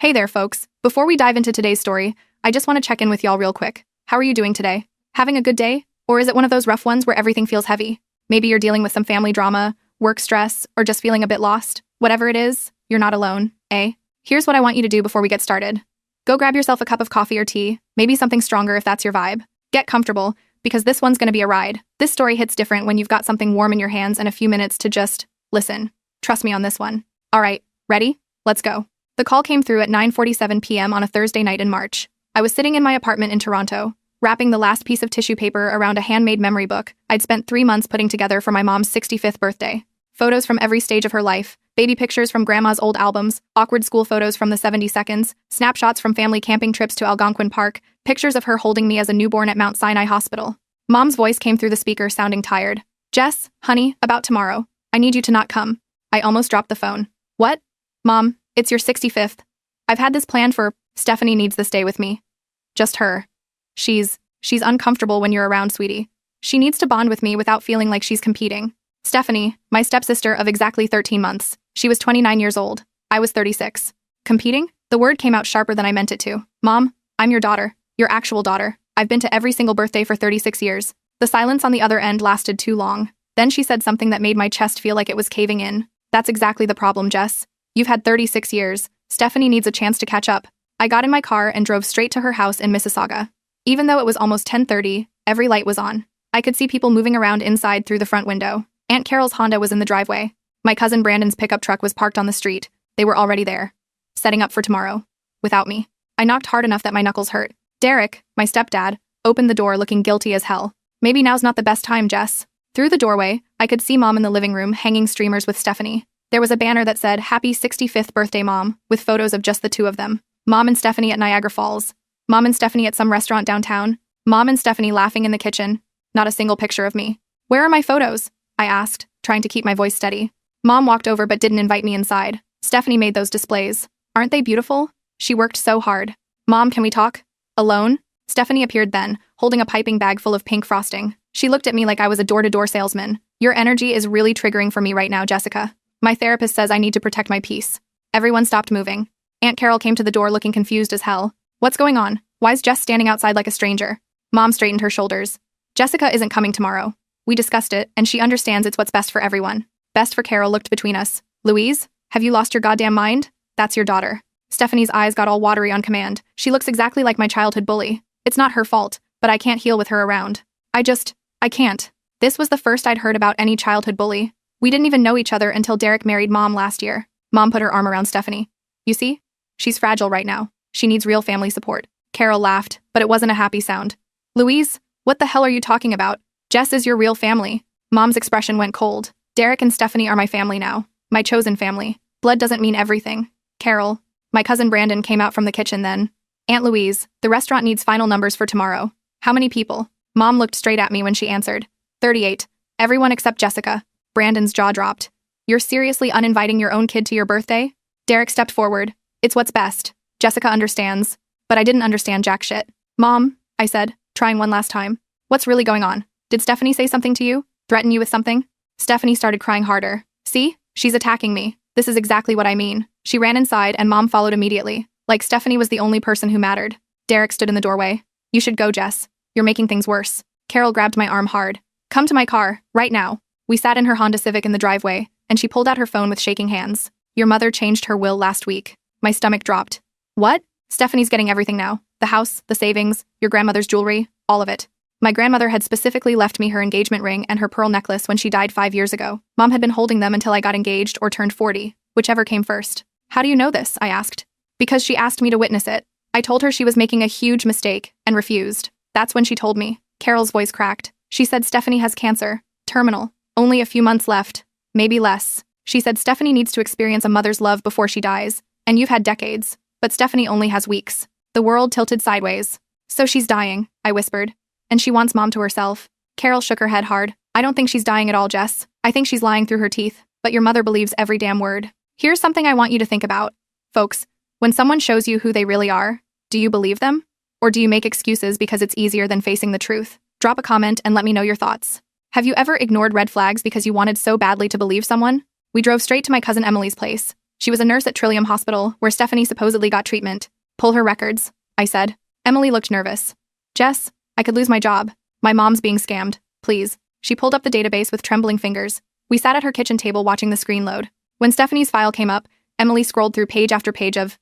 Hey there, folks. Before we dive into today's story, I just want to check in with y'all real quick. How are you doing today? Having a good day? Or is it one of those rough ones where everything feels heavy? Maybe you're dealing with some family drama, work stress, or just feeling a bit lost. Whatever it is, you're not alone, eh? Here's what I want you to do before we get started. Go grab yourself a cup of coffee or tea, maybe something stronger if that's your vibe. Get comfortable, because this one's gonna be a ride. This story hits different when you've got something warm in your hands and a few minutes to just listen. Trust me on this one. All right, ready? Let's go. The call came through at 9:47 p.m. on a Thursday night in March. I was sitting in my apartment in Toronto, wrapping the last piece of tissue paper around a handmade memory book I'd spent 3 months putting together for my mom's 65th birthday. Photos from every stage of her life, baby pictures from grandma's old albums, awkward school photos from the 70 seconds, snapshots from family camping trips to Algonquin Park, pictures of her holding me as a newborn at Mount Sinai Hospital. Mom's voice came through the speaker sounding tired. "Jess, honey, about tomorrow. I need you to not come." I almost dropped the phone. "What? Mom, it's your 65th. I've had this planned for. Stephanie needs this day with me. Just her. She's uncomfortable when you're around, sweetie. She needs to bond with me without feeling like she's competing." Stephanie, my stepsister of exactly 13 months. She was 29 years old. I was 36. Competing? The word came out sharper than I meant it to. "Mom, I'm your daughter. Your actual daughter. I've been to every single birthday for 36 years. The silence on the other end lasted too long. Then she said something that made my chest feel like it was caving in. "That's exactly the problem, Jess. You've had 36 years. Stephanie needs a chance to catch up." I got in my car and drove straight to her house in Mississauga. Even though it was almost 10:30, every light was on. I could see people moving around inside through the front window. Aunt Carol's Honda was in the driveway. My cousin Brandon's pickup truck was parked on the street. They were already there, setting up for tomorrow. Without me. I knocked hard enough that my knuckles hurt. Derek, my stepdad, opened the door looking guilty as hell. "Maybe now's not the best time, Jess." Through the doorway, I could see Mom in the living room hanging streamers with Stephanie. There was a banner that said, "Happy 65th birthday, Mom," with photos of just the two of them. Mom and Stephanie at Niagara Falls. Mom and Stephanie at some restaurant downtown. Mom and Stephanie laughing in the kitchen. Not a single picture of me. "Where are my photos?" I asked, trying to keep my voice steady. Mom walked over but didn't invite me inside. "Stephanie made those displays. Aren't they beautiful? She worked so hard." "Mom, can we talk? Alone?" Stephanie appeared then, holding a piping bag full of pink frosting. She looked at me like I was a door-to-door salesman. "Your energy is really triggering for me right now, Jessica. My therapist says I need to protect my peace." Everyone stopped moving. Aunt Carol came to the door looking confused as hell. "What's going on? Why's Jess standing outside like a stranger?" Mom straightened her shoulders. "Jessica isn't coming tomorrow. We discussed it, and she understands it's what's best for everyone." Best for Carol looked between us. "Louise, have you lost your goddamn mind? That's your daughter." Stephanie's eyes got all watery on command. "She looks exactly like my childhood bully. It's not her fault, but I can't heal with her around. I can't." This was the first I'd heard about any childhood bully. We didn't even know each other until Derek married Mom last year. Mom put her arm around Stephanie. "You see? She's fragile right now. She needs real family support." Carol laughed, but it wasn't a happy sound. "Louise, what the hell are you talking about? Jess is your real family." Mom's expression went cold. "Derek and Stephanie are my family now. My chosen family. Blood doesn't mean everything. Carol." My cousin Brandon came out from the kitchen then. "Aunt Louise, the restaurant needs final numbers for tomorrow. How many people?" Mom looked straight at me when she answered. 38. Everyone except Jessica." Brandon's jaw dropped. "You're seriously uninviting your own kid to your birthday?" Derek stepped forward. "It's what's best. Jessica understands." But I didn't understand jack shit. "Mom," I said, trying one last time. "What's really going on? Did Stephanie say something to you? Threaten you with something?" Stephanie started crying harder. "See? She's attacking me. This is exactly what I mean." She ran inside and Mom followed immediately, like Stephanie was the only person who mattered. Derek stood in the doorway. "You should go, Jess. You're making things worse." Carol grabbed my arm hard. "Come to my car, right now." We sat in her Honda Civic in the driveway, and she pulled out her phone with shaking hands. "Your mother changed her will last week." My stomach dropped. "What?" "Stephanie's getting everything now. The house, the savings, your grandmother's jewelry, all of it." My grandmother had specifically left me her engagement ring and her pearl necklace when she died 5 years ago. Mom had been holding them until I got engaged or turned 40, whichever came first. "How do you know this?" I asked. "Because she asked me to witness it." I told her she was making a huge mistake and refused. That's when she told me. Carol's voice cracked. She said Stephanie has cancer. Terminal. Only a few months left. Maybe less. She said Stephanie needs to experience a mother's love before she dies. And you've had decades. But Stephanie only has weeks. The world tilted sideways. "So she's dying," I whispered. "And she wants Mom to herself." Carol shook her head hard. "I don't think she's dying at all, Jess. I think she's lying through her teeth. But your mother believes every damn word." Here's something I want you to think about. Folks, when someone shows you who they really are, do you believe them? Or do you make excuses because it's easier than facing the truth? Drop a comment and let me know your thoughts. Have you ever ignored red flags because you wanted so badly to believe someone? We drove straight to my cousin Emily's place. She was a nurse at Trillium Hospital, where Stephanie supposedly got treatment. Pull her records, I said. Emily looked nervous. Jess, I could lose my job. My mom's being scammed. Please. She pulled up the database with trembling fingers. We sat at her kitchen table watching the screen load. When Stephanie's file came up, Emily scrolled through page after page of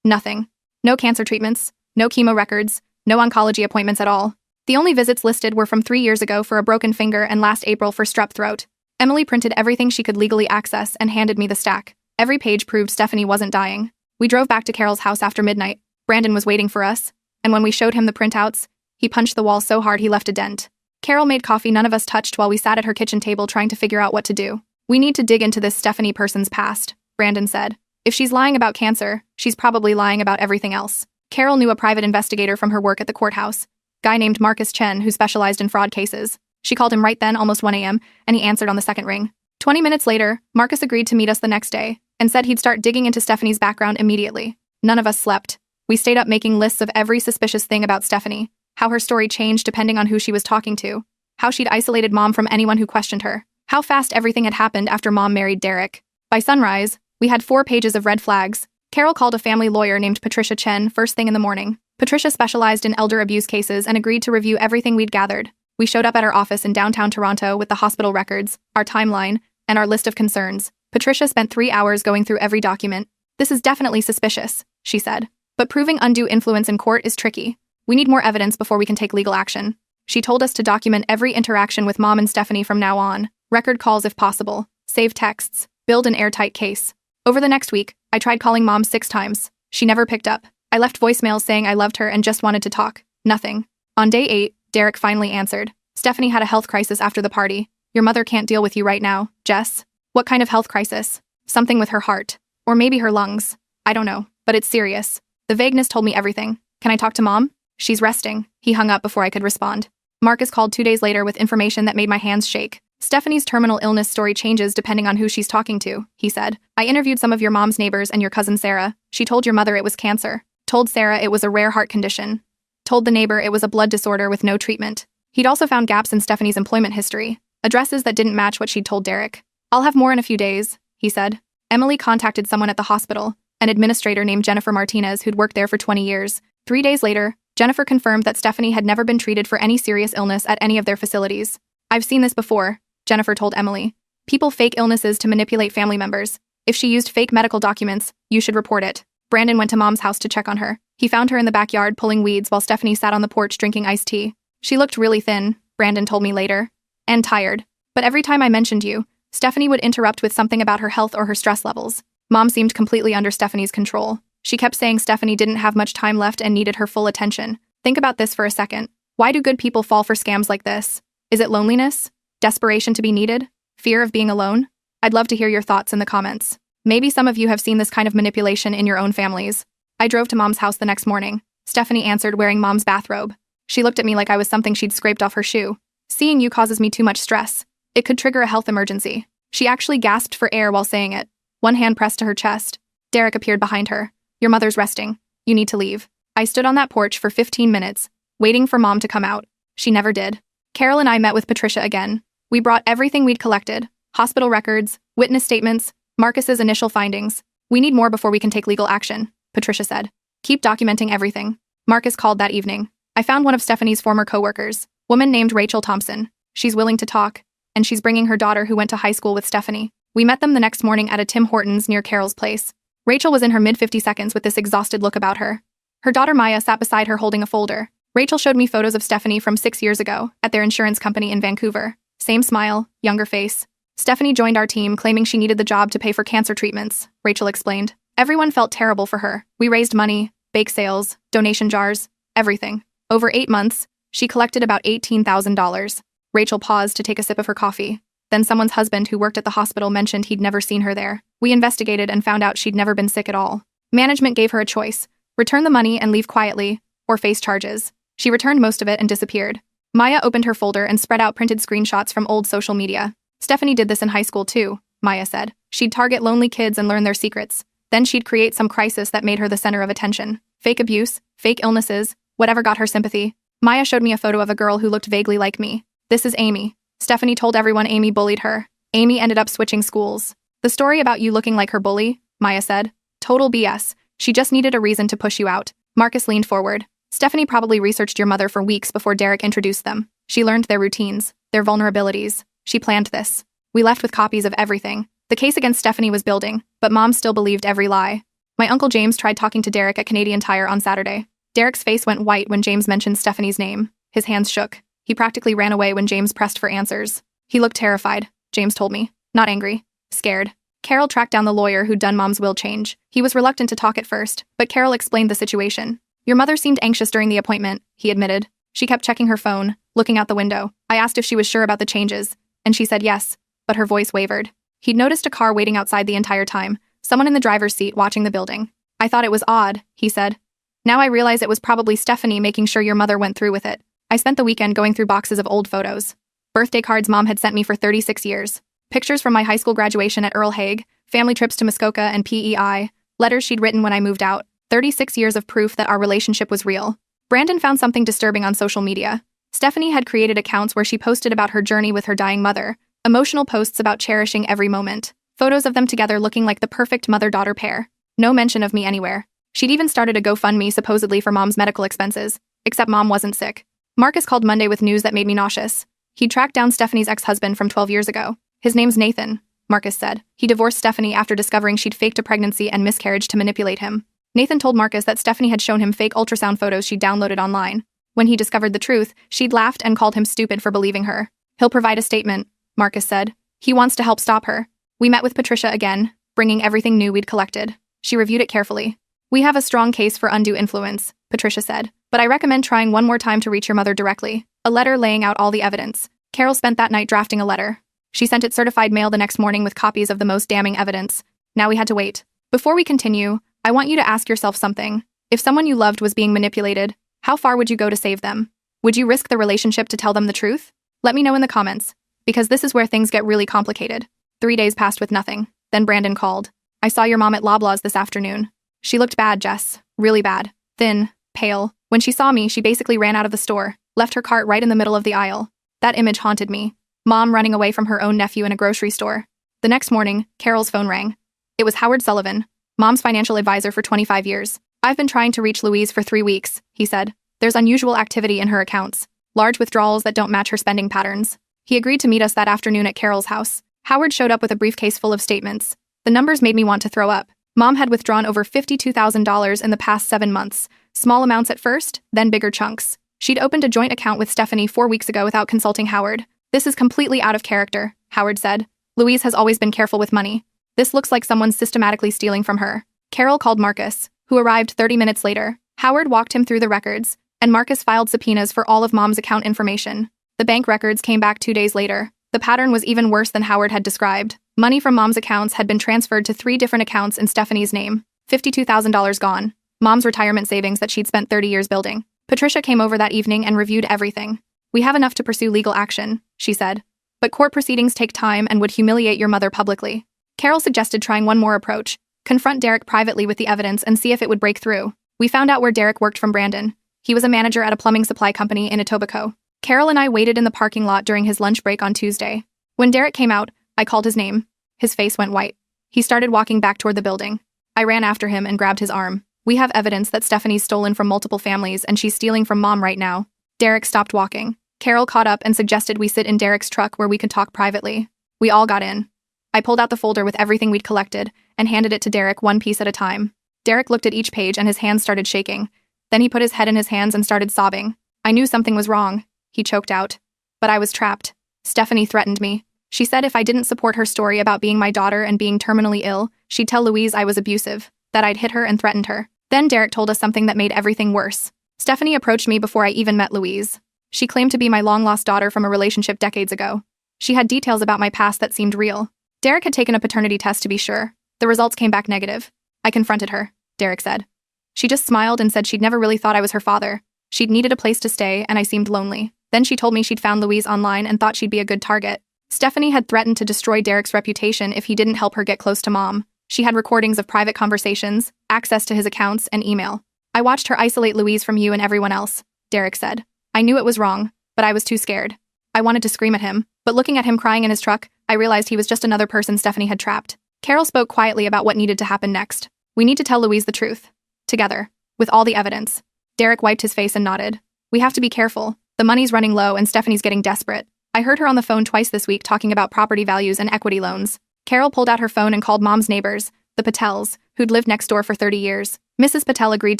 nothing. No cancer treatments, no chemo records, no oncology appointments at all. The only visits listed were from 3 years ago for a broken finger and last April for strep throat. Emily printed everything she could legally access and handed me the stack. Every page proved Stephanie wasn't dying. We drove back to Carol's house after midnight. Brandon was waiting for us, and when we showed him the printouts, he punched the wall so hard he left a dent. Carol made coffee none of us touched while we sat at her kitchen table trying to figure out what to do. We need to dig into this Stephanie person's past, Brandon said. If she's lying about cancer, she's probably lying about everything else. Carol knew a private investigator from her work at the courthouse, guy named Marcus Chen who specialized in fraud cases. She called him right then, almost 1 a.m., and he answered on the second ring. 20 minutes later, Marcus agreed to meet us the next day and said he'd start digging into Stephanie's background immediately. None of us slept. We stayed up making lists of every suspicious thing about Stephanie, how her story changed depending on who she was talking to, how she'd isolated Mom from anyone who questioned her, how fast everything had happened after Mom married Derek. By sunrise, we had 4 pages of red flags. Carol called a family lawyer named Patricia Chen first thing in the morning. Patricia specialized in elder abuse cases and agreed to review everything we'd gathered. We showed up at her office in downtown Toronto with the hospital records, our timeline, and our list of concerns. Patricia spent 3 hours going through every document. This is definitely suspicious, she said. But proving undue influence in court is tricky. We need more evidence before we can take legal action. She told us to document every interaction with Mom and Stephanie from now on, record calls if possible, save texts, build an airtight case. Over the next week, I tried calling Mom 6 times. She never picked up. I left voicemails saying I loved her and just wanted to talk. Nothing. On day 8, Derek finally answered. Stephanie had a health crisis after the party. Your mother can't deal with you right now, Jess. What kind of health crisis? Something with her heart. Or maybe her lungs. I don't know, but it's serious. The vagueness told me everything. Can I talk to Mom? She's resting. He hung up before I could respond. Marcus called 2 days later with information that made my hands shake. Stephanie's terminal illness story changes depending on who she's talking to, he said. I interviewed some of your mom's neighbors and your cousin Sarah. She told your mother it was cancer. Told Sarah it was a rare heart condition. Told the neighbor it was a blood disorder with no treatment. He'd also found gaps in Stephanie's employment history, addresses that didn't match what she'd told Derek. I'll have more in a few days, he said. Emily contacted someone at the hospital, an administrator named Jennifer Martinez who'd worked there for 20 years. 3 days later, Jennifer confirmed that Stephanie had never been treated for any serious illness at any of their facilities. I've seen this before, Jennifer told Emily. People fake illnesses to manipulate family members. If she used fake medical documents, you should report it. Brandon went to Mom's house to check on her. He found her in the backyard pulling weeds while Stephanie sat on the porch drinking iced tea. She looked really thin, Brandon told me later. And tired. But every time I mentioned you, Stephanie would interrupt with something about her health or her stress levels. Mom seemed completely under Stephanie's control. She kept saying Stephanie didn't have much time left and needed her full attention. Think about this for a second. Why do good people fall for scams like this? Is it loneliness? Desperation to be needed? Fear of being alone? I'd love to hear your thoughts in the comments. Maybe some of you have seen this kind of manipulation in your own families. I drove to Mom's house the next morning. Stephanie answered wearing Mom's bathrobe. She looked at me like I was something she'd scraped off her shoe. Seeing you causes me too much stress. It could trigger a health emergency. She actually gasped for air while saying it. One hand pressed to her chest. Derek appeared behind her. Your mother's resting. You need to leave. I stood on that porch for 15 minutes, waiting for Mom to come out. She never did. Carol and I met with Patricia again. We brought everything we'd collected. Hospital records, witness statements, Marcus's initial findings. We need more before we can take legal action, Patricia said. Keep documenting everything. Marcus called that evening. I found one of Stephanie's former coworkers, woman named Rachel Thompson. She's willing to talk, and she's bringing her daughter who went to high school with Stephanie. We met them the next morning at a Tim Hortons near Carol's place. Rachel was in her mid-50 seconds with this exhausted look about her. Her daughter Maya sat beside her holding a folder. Rachel showed me photos of Stephanie from 6 years ago at their insurance company in Vancouver. Same smile, younger face. Stephanie joined our team claiming she needed the job to pay for cancer treatments, Rachel explained. Everyone felt terrible for her. We raised money, bake sales, donation jars, everything. Over 8 months, she collected about $18,000. Rachel paused to take a sip of her coffee. Then someone's husband who worked at the hospital mentioned he'd never seen her there. We investigated and found out she'd never been sick at all. Management gave her a choice: return the money and leave quietly, or face charges. She returned most of it and disappeared. Maya opened her folder and spread out printed screenshots from old social media. Stephanie did this in high school too, Maya said. She'd target lonely kids and learn their secrets. Then she'd create some crisis that made her the center of attention. Fake abuse, fake illnesses, whatever got her sympathy. Maya showed me a photo of a girl who looked vaguely like me. This is Amy. Stephanie told everyone Amy bullied her. Amy ended up switching schools. The story about you looking like her bully, Maya said. Total BS. She just needed a reason to push you out. Marcus leaned forward. Stephanie probably researched your mother for weeks before Derek introduced them. She learned their routines, their vulnerabilities. She planned this. We left with copies of everything. The case against Stephanie was building, but Mom still believed every lie. My Uncle James tried talking to Derek at Canadian Tire on Saturday. Derek's face went white when James mentioned Stephanie's name. His hands shook. He practically ran away when James pressed for answers. He looked terrified, James told me. Not angry. Scared. Carol tracked down the lawyer who'd done Mom's will change. He was reluctant to talk at first, but Carol explained the situation. Your mother seemed anxious during the appointment, he admitted. She kept checking her phone, looking out the window. I asked if she was sure about the changes, and she said yes, but her voice wavered. He'd noticed a car waiting outside the entire time, someone in the driver's seat watching the building. I thought it was odd, he said. Now I realize it was probably Stephanie making sure your mother went through with it. I spent the weekend going through boxes of old photos. Birthday cards Mom had sent me for 36 years. Pictures from my high school graduation at Earl Hague, family trips to Muskoka and PEI, letters she'd written when I moved out. 36 years of proof that our relationship was real. Brandon found something disturbing on social media. Stephanie had created accounts where she posted about her journey with her dying mother, emotional posts about cherishing every moment, photos of them together looking like the perfect mother-daughter pair. No mention of me anywhere. She'd even started a GoFundMe supposedly for Mom's medical expenses, except Mom wasn't sick. Marcus called Monday with news that made me nauseous. He'd tracked down Stephanie's ex-husband from 12 years ago. His name's Nathan, Marcus said. He divorced Stephanie after discovering she'd faked a pregnancy and miscarriage to manipulate him. Nathan told Marcus that Stephanie had shown him fake ultrasound photos she'd downloaded online. When he discovered the truth, she'd laughed and called him stupid for believing her. He'll provide a statement, Marcus said. He wants to help stop her. We met with Patricia again, bringing everything new we'd collected. She reviewed it carefully. We have a strong case for undue influence, Patricia said, but I recommend trying one more time to reach your mother directly. A letter laying out all the evidence. Carol spent that night drafting a letter. She sent it certified mail the next morning with copies of the most damning evidence. Now we had to wait. Before we continue, I want you to ask yourself something. If someone you loved was being manipulated, how far would you go to save them? Would you risk the relationship to tell them the truth? Let me know in the comments, because this is where things get really complicated. 3 days passed with nothing. Then Brandon called. I saw your mom at Loblaws this afternoon. She looked bad, Jess. Really bad. Thin, pale. When she saw me, she basically ran out of the store, left her cart right in the middle of the aisle. That image haunted me. Mom running away from her own nephew in a grocery store. The next morning, Carol's phone rang. It was Howard Sullivan, Mom's financial advisor for 25 years. I've been trying to reach Louise for 3 weeks, he said. There's unusual activity in her accounts. Large withdrawals that don't match her spending patterns. He agreed to meet us that afternoon at Carol's house. Howard showed up with a briefcase full of statements. The numbers made me want to throw up. Mom had withdrawn over $52,000 in the past 7 months. Small amounts at first, then bigger chunks. She'd opened a joint account with Stephanie 4 weeks ago without consulting Howard. This is completely out of character, Howard said. Louise has always been careful with money. This looks like someone's systematically stealing from her. Carol called Marcus, who arrived 30 minutes later. Howard walked him through the records, and Marcus filed subpoenas for all of Mom's account information. The bank records came back 2 days later. The pattern was even worse than Howard had described. Money from Mom's accounts had been transferred to 3 different accounts in Stephanie's name. $52,000 gone. Mom's retirement savings that she'd spent 30 years building. Patricia came over that evening and reviewed everything. We have enough to pursue legal action, she said. But court proceedings take time and would humiliate your mother publicly. Carol suggested trying one more approach. Confront Derek privately with the evidence and see if it would break through. We found out where Derek worked from Brandon. He was a manager at a plumbing supply company in Etobicoke. Carol and I waited in the parking lot during his lunch break on Tuesday. When Derek came out, I called his name. His face went white. He started walking back toward the building. I ran after him and grabbed his arm. We have evidence that Stephanie's stolen from multiple families and she's stealing from Mom right now. Derek stopped walking. Carol caught up and suggested we sit in Derek's truck where we could talk privately. We all got in. I pulled out the folder with everything we'd collected and handed it to Derek one piece at a time. Derek looked at each page and his hands started shaking. Then he put his head in his hands and started sobbing. I knew something was wrong, he choked out. But I was trapped. Stephanie threatened me. She said if I didn't support her story about being my daughter and being terminally ill, she'd tell Louise I was abusive, that I'd hit her and threatened her. Then Derek told us something that made everything worse. Stephanie approached me before I even met Louise. She claimed to be my long-lost daughter from a relationship decades ago. She had details about my past that seemed real. Derek had taken a paternity test to be sure. The results came back negative. I confronted her, Derek said. She just smiled and said she'd never really thought I was her father. She'd needed a place to stay and I seemed lonely. Then she told me she'd found Louise online and thought she'd be a good target. Stephanie had threatened to destroy Derek's reputation if he didn't help her get close to Mom. She had recordings of private conversations, access to his accounts, and email. I watched her isolate Louise from you and everyone else, Derek said. I knew it was wrong, but I was too scared. I wanted to scream at him, but looking at him crying in his truck, I realized he was just another person Stephanie had trapped. Carol spoke quietly about what needed to happen next. We need to tell Louise the truth. Together. With all the evidence. Derek wiped his face and nodded. We have to be careful. The money's running low and Stephanie's getting desperate. I heard her on the phone twice this week talking about property values and equity loans. Carol pulled out her phone and called Mom's neighbors, the Patels, who'd lived next door for 30 years. Mrs. Patel agreed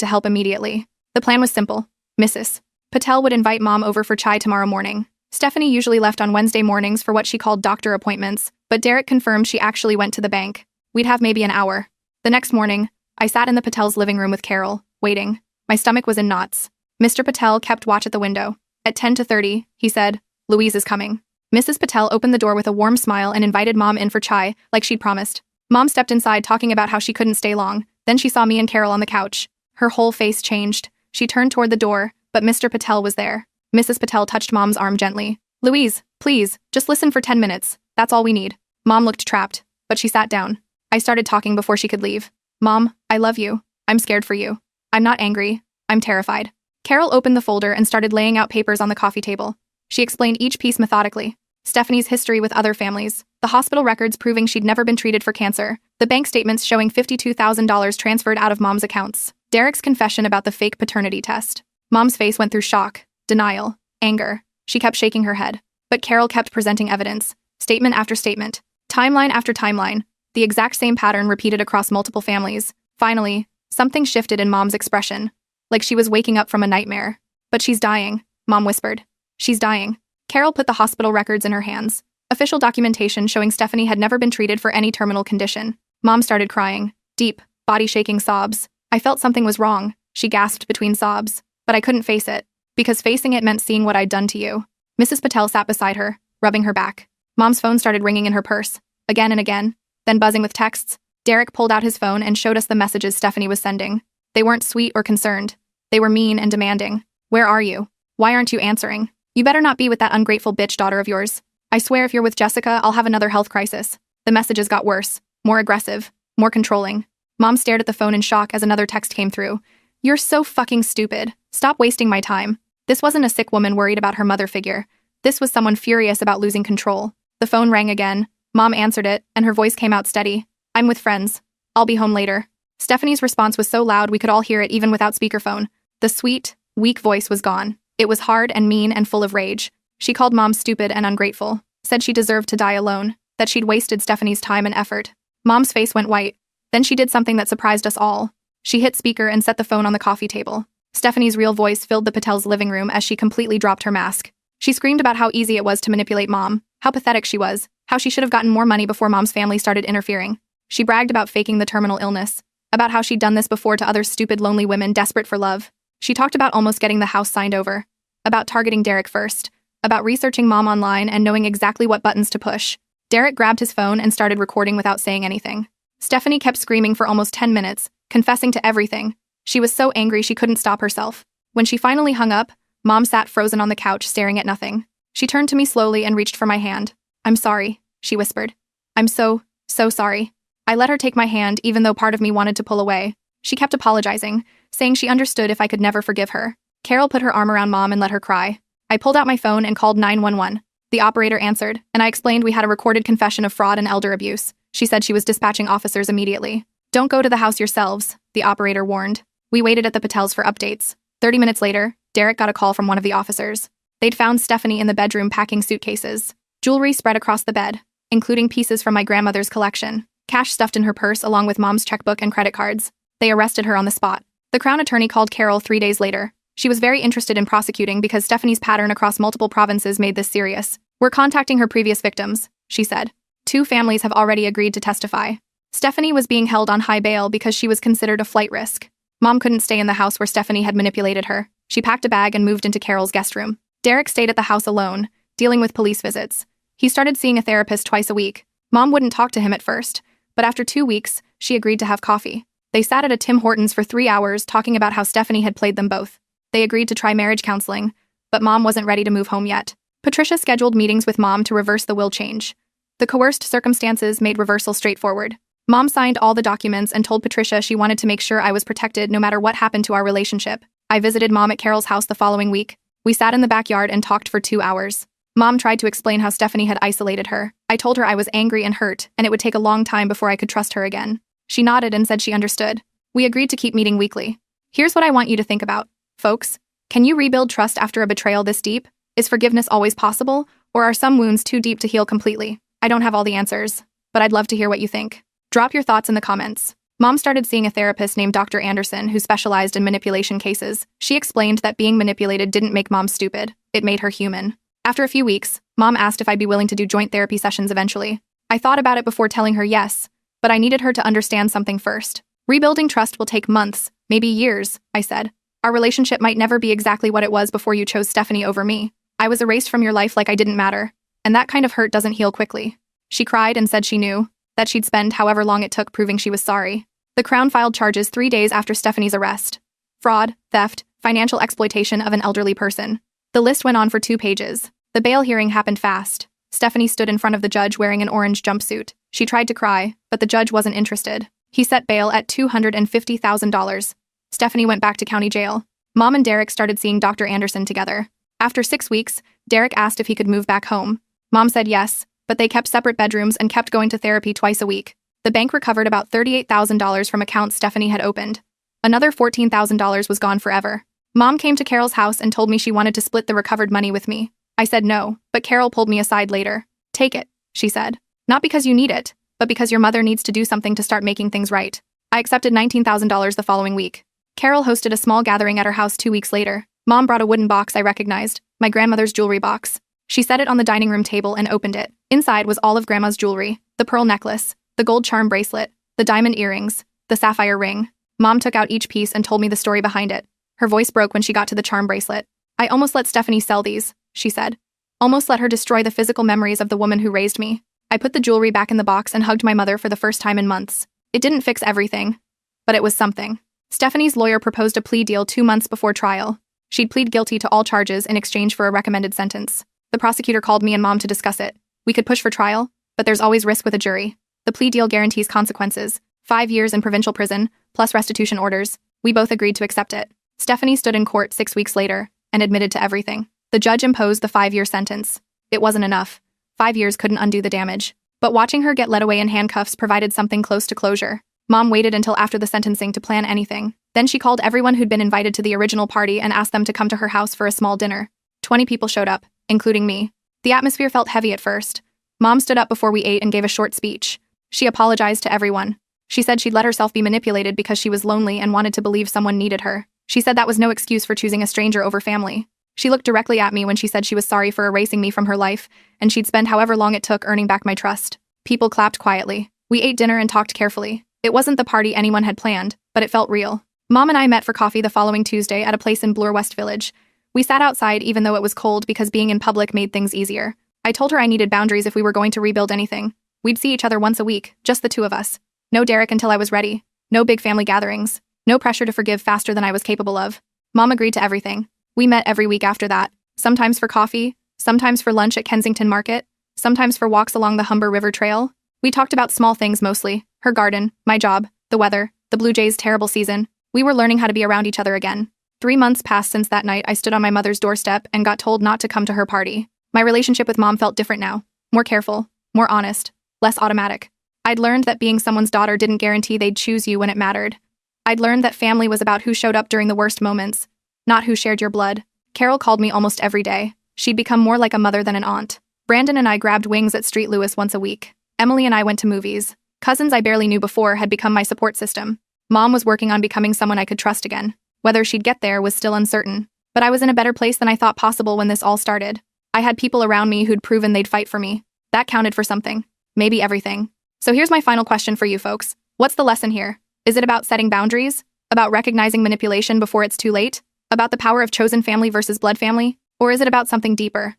to help immediately. The plan was simple. Mrs. Patel would invite Mom over for chai tomorrow morning. Stephanie usually left on Wednesday mornings for what she called doctor appointments, but Derek confirmed she actually went to the bank. We'd have maybe an hour. The next morning, I sat in the Patel's living room with Carol, waiting. My stomach was in knots. Mr. Patel kept watch at the window. At 10:30, he said, Louise is coming. Mrs. Patel opened the door with a warm smile and invited Mom in for chai, like she'd promised. Mom stepped inside talking about how she couldn't stay long. Then she saw me and Carol on the couch. Her whole face changed. She turned toward the door, but Mr. Patel was there. Mrs. Patel touched Mom's arm gently. Louise, please, just listen for 10 minutes. That's all we need. Mom looked trapped, but she sat down. I started talking before she could leave. Mom, I love you. I'm scared for you. I'm not angry. I'm terrified. Carol opened the folder and started laying out papers on the coffee table. She explained each piece methodically. Stephanie's history with other families, the hospital records proving she'd never been treated for cancer, the bank statements showing $52,000 transferred out of Mom's accounts, Derek's confession about the fake paternity test. Mom's face went through shock, denial, anger. She kept shaking her head. But Carol kept presenting evidence, statement after statement, timeline after timeline, the exact same pattern repeated across multiple families. Finally, something shifted in Mom's expression, like she was waking up from a nightmare. But she's dying, Mom whispered. She's dying. Carol put the hospital records in her hands. Official documentation showing Stephanie had never been treated for any terminal condition. Mom started crying. Deep, body-shaking sobs. I felt something was wrong, she gasped between sobs. But I couldn't face it. Because facing it meant seeing what I'd done to you. Mrs. Patel sat beside her, rubbing her back. Mom's phone started ringing in her purse. Again and again. Then buzzing with texts. Derek pulled out his phone and showed us the messages Stephanie was sending. They weren't sweet or concerned. They were mean and demanding. Where are you? Why aren't you answering? You better not be with that ungrateful bitch daughter of yours. I swear if you're with Jessica, I'll have another health crisis. The messages got worse, more aggressive, more controlling. Mom stared at the phone in shock as another text came through. You're so fucking stupid. Stop wasting my time. This wasn't a sick woman worried about her mother figure. This was someone furious about losing control. The phone rang again. Mom answered it, and her voice came out steady. I'm with friends. I'll be home later. Stephanie's response was so loud we could all hear it even without speakerphone. The sweet, weak voice was gone. It was hard and mean and full of rage. She called Mom stupid and ungrateful, said she deserved to die alone, that she'd wasted Stephanie's time and effort. Mom's face went white. Then she did something that surprised us all. She hit speaker and set the phone on the coffee table. Stephanie's real voice filled the Patel's living room as she completely dropped her mask. She screamed about how easy it was to manipulate Mom, how pathetic she was, how she should have gotten more money before Mom's family started interfering. She bragged about faking the terminal illness, about how she'd done this before to other stupid lonely women desperate for love. She talked about almost getting the house signed over, about targeting Derek first, about researching Mom online and knowing exactly what buttons to push. Derek grabbed his phone and started recording without saying anything. Stephanie kept screaming for almost 10 minutes, confessing to everything. She was so angry she couldn't stop herself. When she finally hung up, Mom sat frozen on the couch staring at nothing. She turned to me slowly and reached for my hand. I'm sorry, she whispered. I'm so sorry. I let her take my hand even though part of me wanted to pull away. She kept apologizing, saying she understood if I could never forgive her. Carol put her arm around Mom and let her cry. I pulled out my phone and called 911. The operator answered, and I explained we had a recorded confession of fraud and elder abuse. She said she was dispatching officers immediately. Don't go to the house yourselves, the operator warned. We waited at the Patels for updates. 30 minutes later, Derek got a call from one of the officers. They'd found Stephanie in the bedroom packing suitcases. Jewelry spread across the bed, including pieces from my grandmother's collection. Cash stuffed in her purse along with Mom's checkbook and credit cards. They arrested her on the spot. The Crown attorney called Carol 3 days later. She was very interested in prosecuting because Stephanie's pattern across multiple provinces made this serious. We're contacting her previous victims, she said. 2 families have already agreed to testify. Stephanie was being held on high bail because she was considered a flight risk. Mom couldn't stay in the house where Stephanie had manipulated her. She packed a bag and moved into Carol's guest room. Derek stayed at the house alone, dealing with police visits. He started seeing a therapist twice a week. Mom wouldn't talk to him at first, but after 2 weeks, she agreed to have coffee. They sat at a Tim Hortons for 3 hours talking about how Stephanie had played them both. They agreed to try marriage counseling, but Mom wasn't ready to move home yet. Patricia scheduled meetings with Mom to reverse the will change. The coerced circumstances made reversal straightforward. Mom signed all the documents and told Patricia she wanted to make sure I was protected no matter what happened to our relationship. I visited Mom at Carol's house the following week. We sat in the backyard and talked for 2 hours. Mom tried to explain how Stephanie had isolated her. I told her I was angry and hurt, and it would take a long time before I could trust her again. She nodded and said she understood. We agreed to keep meeting weekly. Here's what I want you to think about, folks. Can you rebuild trust after a betrayal this deep? Is forgiveness always possible, or are some wounds too deep to heal completely? I don't have all the answers, but I'd love to hear what you think. Drop your thoughts in the comments. Mom started seeing a therapist named Dr. Anderson who specialized in manipulation cases. She explained that being manipulated didn't make Mom stupid, it made her human. After a few weeks, Mom asked if I'd be willing to do joint therapy sessions eventually. I thought about it before telling her yes, but I needed her to understand something first. Rebuilding trust will take months, maybe years, I said. Our relationship might never be exactly what it was before you chose Stephanie over me. I was erased from your life like I didn't matter, and that kind of hurt doesn't heal quickly. She cried and said she knew that she'd spend however long it took proving she was sorry. The Crown filed charges 3 days after Stephanie's arrest. Fraud, theft, financial exploitation of an elderly person. The list went on for 2 pages. The bail hearing happened fast. Stephanie stood in front of the judge wearing an orange jumpsuit. She tried to cry, but the judge wasn't interested. He set bail at $250,000. Stephanie went back to county jail. Mom and Derek started seeing Dr. Anderson together. After 6 weeks, Derek asked if he could move back home. Mom said yes, but they kept separate bedrooms and kept going to therapy twice a week. The bank recovered about $38,000 from accounts Stephanie had opened. Another $14,000 was gone forever. Mom came to Carol's house and told me she wanted to split the recovered money with me. I said no, but Carol pulled me aside later. Take it, she said. Not because you need it, but because your mother needs to do something to start making things right. I accepted $19,000 the following week. Carol hosted a small gathering at her house 2 weeks later. Mom brought a wooden box I recognized, my grandmother's jewelry box. She set it on the dining room table and opened it. Inside was all of Grandma's jewelry, the pearl necklace, the gold charm bracelet, the diamond earrings, the sapphire ring. Mom took out each piece and told me the story behind it. Her voice broke when she got to the charm bracelet. I almost let Stephanie sell these, she said. Almost let her destroy the physical memories of the woman who raised me. I put the jewelry back in the box and hugged my mother for the first time in months. It didn't fix everything, but it was something. Stephanie's lawyer proposed a plea deal 2 months before trial. She'd plead guilty to all charges in exchange for a recommended sentence. The prosecutor called me and Mom to discuss it. We could push for trial, but there's always risk with a jury. The plea deal guarantees consequences, 5 years in provincial prison, plus restitution orders. We both agreed to accept it. Stephanie stood in court 6 weeks later and admitted to everything. The judge imposed the 5-year sentence. It wasn't enough. 5 years couldn't undo the damage. But watching her get led away in handcuffs provided something close to closure. Mom waited until after the sentencing to plan anything. Then she called everyone who'd been invited to the original party and asked them to come to her house for a small dinner. 20 people showed up, including me. The atmosphere felt heavy at first. Mom stood up before we ate and gave a short speech. She apologized to everyone. She said she'd let herself be manipulated because she was lonely and wanted to believe someone needed her. She said that was no excuse for choosing a stranger over family. She looked directly at me when she said she was sorry for erasing me from her life, and she'd spend however long it took earning back my trust. People clapped quietly. We ate dinner and talked carefully. It wasn't the party anyone had planned, but it felt real. Mom and I met for coffee the following Tuesday at a place in Bloor West Village. We sat outside even though it was cold because being in public made things easier. I told her I needed boundaries if we were going to rebuild anything. We'd see each other once a week, just the 2 of us. No Derek until I was ready. No big family gatherings. No pressure to forgive faster than I was capable of. Mom agreed to everything. We met every week after that, sometimes for coffee, sometimes for lunch at Kensington Market, sometimes for walks along the Humber River Trail. We talked about small things mostly, her garden, my job, the weather, the Blue Jays' terrible season. We were learning how to be around each other again. 3 months passed since that night I stood on my mother's doorstep and got told not to come to her party. My relationship with Mom felt different now, more careful, more honest, less automatic. I'd learned that being someone's daughter didn't guarantee they'd choose you when it mattered. I'd learned that family was about who showed up during the worst moments, not who shared your blood. Carol called me almost every day. She'd become more like a mother than an aunt. Brandon and I grabbed wings at Street Lewis once a week. Emily and I went to movies. Cousins I barely knew before had become my support system. Mom was working on becoming someone I could trust again. Whether she'd get there was still uncertain. But I was in a better place than I thought possible when this all started. I had people around me who'd proven they'd fight for me. That counted for something. Maybe everything. So here's my final question for you folks. What's the lesson here? Is it about setting boundaries? About recognizing manipulation before it's too late? About the power of chosen family versus blood family? Or is it about something deeper?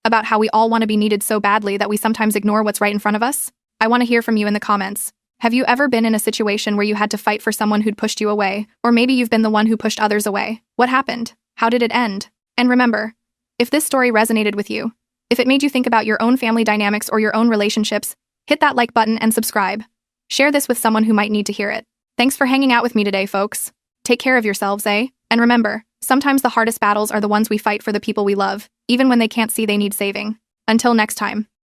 About how we all want to be needed so badly that we sometimes ignore what's right in front of us? I want to hear from you in the comments. Have you ever been in a situation where you had to fight for someone who'd pushed you away? Or maybe you've been the one who pushed others away. What happened? How did it end? And remember, if this story resonated with you, if it made you think about your own family dynamics or your own relationships, hit that like button and subscribe. Share this with someone who might need to hear it. Thanks for hanging out with me today, folks. Take care of yourselves, eh? And remember, sometimes the hardest battles are the ones we fight for the people we love. even when they can't see they need saving. Until next time.